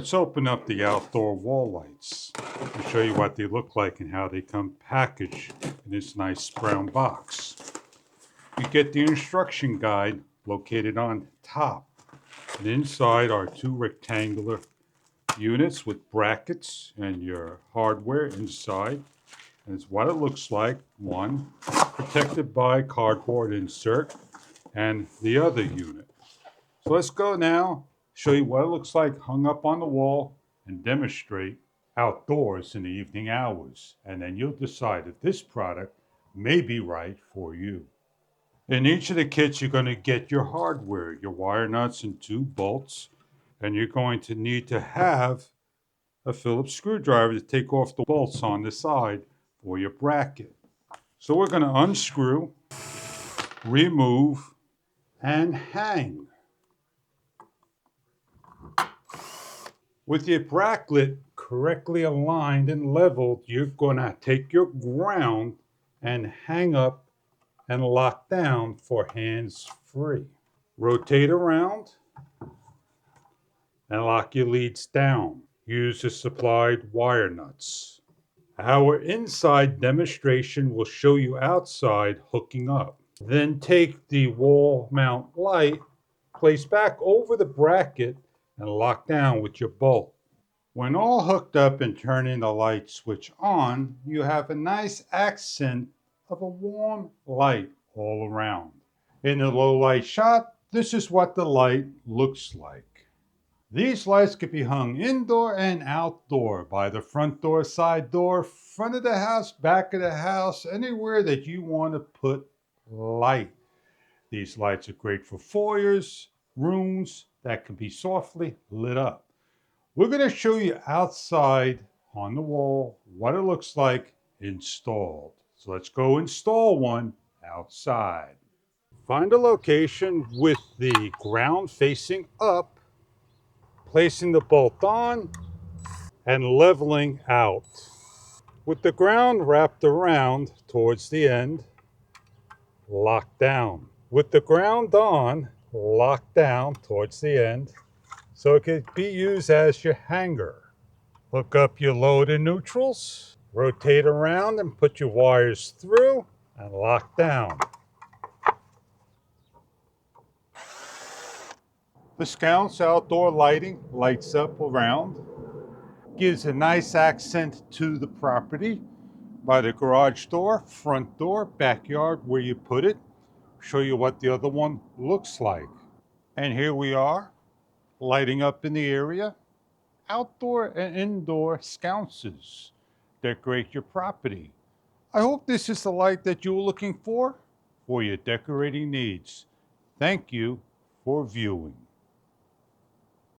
Let's open up the outdoor wall lights and show you what they look like and how they come packaged in this nice brown box. You get the instruction guide located on top. And inside are two rectangular units with brackets and your hardware inside. And it's what it looks like. One protected by cardboard insert and the other unit. So let's go now, show you what it looks like hung up on the wall and demonstrate outdoors in the evening hours. And then you'll decide if this product may be right for you. In each of the kits, you're going to get your hardware, your wire nuts and 2 bolts. And you're going to need to have a Phillips screwdriver to take off the bolts on the side for your bracket. So we're going to unscrew, remove, and hang. With your bracket correctly aligned and leveled, you're going to take your ground and hang up and lock down for hands-free. Rotate around and lock your leads down. Use the supplied wire nuts. Our inside demonstration will show you outside hooking up. Then take the wall mount light, place back over the bracket, and lock down with your bolt. When all hooked up and turning the light switch on, you have a nice accent of a warm light all around. In the low light shot, this is what the light looks like. These lights can be hung indoor and outdoor, by the front door, side door, front of the house, back of the house, anywhere that you want to put light. These lights are great for foyers, rooms that can be softly lit up. We're going to show you outside on the wall what it looks like installed. So let's go install one outside. Find a location with the ground facing up, placing the bolt on and leveling out. With the ground wrapped around towards the end, lock down. With the ground on, lock down towards the end so it could be used as your hanger. Hook up your load and neutrals, rotate around and put your wires through and lock down. The Sconce outdoor lighting lights up around, gives a nice accent to the property by the garage door, front door, backyard where you put it. Show you what the other one looks like. And here we are, lighting up in the area. Outdoor and indoor sconces decorate your property. I hope this is the light that you were looking for your decorating needs. Thank you for viewing.